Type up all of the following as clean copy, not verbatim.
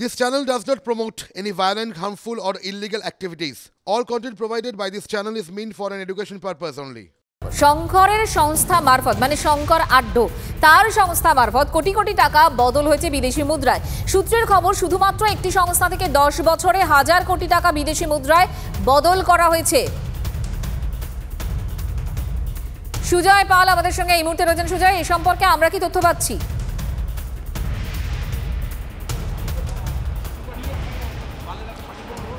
This channel does not promote any violent, harmful, or illegal activities. All content provided by this channel is meant for an education purpose only. শঙ্করের সংস্থা মারফত মানে শঙ্কর আড্ডো তার সংস্থা মারফত কোটি কোটি টাকা বদল হয়েছে বিদেশি মুদ্রায়। সূত্রের খবর শুধুমাত্র একটি সংস্থা থেকে 10 বছরে 1000 কোটি টাকা বিদেশি মুদ্রায় বদল করা হয়েছে। সুজয় পাল আমাদের সঙ্গে এই মুহূর্তে রয়েছেন। সুজয়, এই সম্পর্কে আমরা কি তথ্য পাচ্ছি?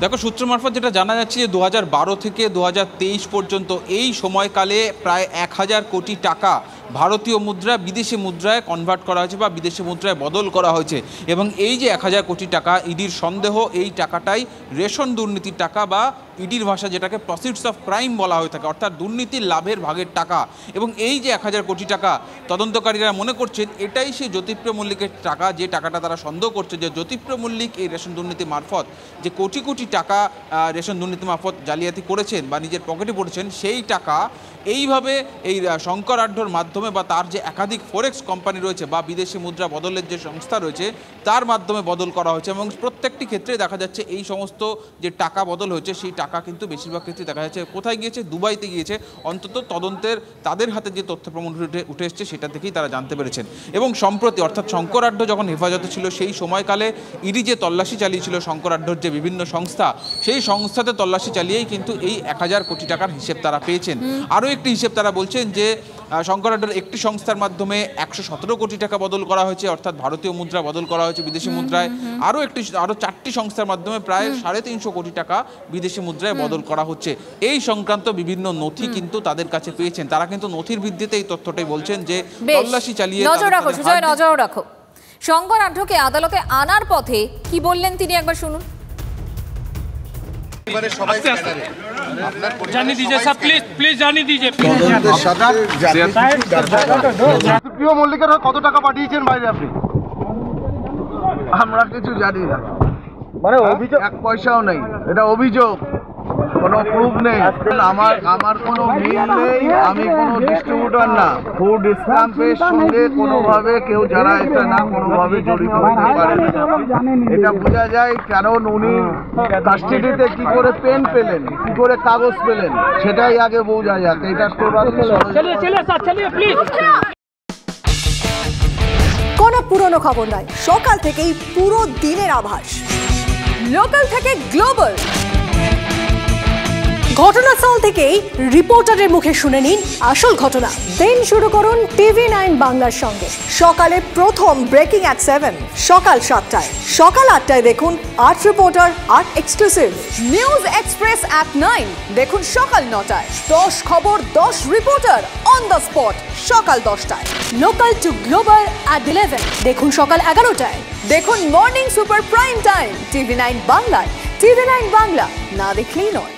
দেখো, সূত্র মারফত যেটা জানা যাচ্ছে যে 2012 থেকে 2023 পর্যন্ত এই সময়কালে প্রায় 1000 কোটি টাকা ভারতীয় মুদ্রা বিদেশি মুদ্রায় কনভার্ট করা হয়েছে বা বিদেশি মুদ্রায় বদল করা হয়েছে। এবং এই যে 1000 কোটি টাকা, ইডির সন্দেহ এই টাকাটাই রেশন দুর্নীতির টাকা বা ইডির ভাষা যেটাকে প্রসিডস অফ ক্রাইম বলা হয়ে থাকে, অর্থাৎ দুর্নীতির লাভের ভাগের টাকা। এবং এই যে 1000 কোটি টাকা, তদন্তকারীরা মনে করছেন এটাই সেই জ্যোতিপ্রিয় মল্লিকের টাকা, যে টাকাটা তারা সন্দেহ করছে যে জ্যোতিপ্রিয় মল্লিক এই রেশন দুর্নীতি মারফত যে কোটি কোটি টাকা রেশন দুর্নীতি মারফত জালিয়াতি করেছেন বা নিজের পকেটে পড়েছেন, সেই টাকা এইভাবে এই শঙ্কর আড্ডোর মাধ্যমে বা তার যে একাধিক ফরেক্স কোম্পানি রয়েছে বা বিদেশি মুদ্রা বদলের যে সংস্থা রয়েছে তার মাধ্যমে বদল করা হয়েছে। এবং প্রত্যেকটি ক্ষেত্রে দেখা যাচ্ছে এই সমস্ত যে টাকা বদল হয়েছে সেই টাকা কিন্তু বেশিরভাগ ক্ষেত্রে দেখা যাচ্ছে কোথায় গিয়েছে, দুবাইতে গিয়েছে। অন্তত তদন্তের তাদের হাতে যে তথ্য প্রমাণ উঠে এসছে সেটা থেকেই তারা জানতে পেরেছেন। এবং সম্প্রতি অর্থাৎ শঙ্কর আড্ডো যখন হেফাজতে ছিল সেই সময়কালে ইডি যে তল্লাশি চালিয়েছিল শঙ্কর আড্ডোর যে বিভিন্ন সংস্থা, সেই সংস্থাতে তল্লাশি চালিয়েই কিন্তু এই 1000 কোটি টাকার হিসেব তারা পেয়েছেন। আরও একটি হিসেব তারা বলছেন যে শঙ্কর আড্ডোর একটি সংস্থার মাধ্যমে 117 কোটি টাকা বদল করা হয়েছে, অর্থাৎ ভারতীয় মুদ্রা বদল করা হয়েছে বিদেশি মুদ্রায়। আরও 4টি সংস্থার মাধ্যমে প্রায় 350 কোটি টাকা বিদেশি মুদ্রায় বদল করা হচ্ছে। এই সংক্রান্ত বিভিন্ন নথি কিন্তু তাদের কাছে পেয়েছেন। তারা কিন্তু নথির ভিত্তিতে এই তথ্যটাই বলছেন যে তল্লাশি চালিয়ে নজর রাখো। শঙ্কর আড্ডোকে আদালতে আনার পথে কি বললেন তিনি, একবার শুনুন। জানিয়ে দিয়েছে স্যার, প্লিজ জানিয়ে দিয়েছে। প্রিয় মল্লিকের কত টাকা পাঠিয়েছেন বাইরে আপনি? আমরা কিছু জানি না, মানে অভিযোগ 1 পয়সাও নেই। এটা অভিযোগ, কোনো প্রুফ নেই। আমার কোনো মিল নেই, আমি কোনো ডিস্ট্রিবিউটর না। ফুড স্ট্যাম্পের সঙ্গে কোনোভাবে কেউ যারা এটা না কোনোভাবে জড়িত হতে পারে এটা বোঝা যায়। কারণ উনি কাস্টডিতে কি করে পেন পেলেন, কি করে কাগজ পেলেন, সেটাই আগে বোঝা যাক। এটা কোনো পুরনো খবর নয়, সকাল থেকেই পুরো দিনের আভাস, লোকাল থেকে গ্লোবাল। ঘটনাস্থল থেকেই রিপোর্টারের মুখে শুনে নিন আসল ঘটনা। দিন শুরু করুন TV9 বাংলার সঙ্গে। সকালে প্রথম ব্রেকিং at 7, সকাল 7টায়, সকাল 8টায় দেখুন art reporter, art exclusive. News express at 9 দেখুন সকাল 9টায়। 10 খবর 10 রিপোর্টার অন দ্য স্পট সকাল 10টায়। লোকাল টু গ্লোবাল at 11 দেখুন সকাল 11টায়। দেখুন morning super prime time TV9 বাংলায়। TV9 বাংলা না দেখলেই নয়।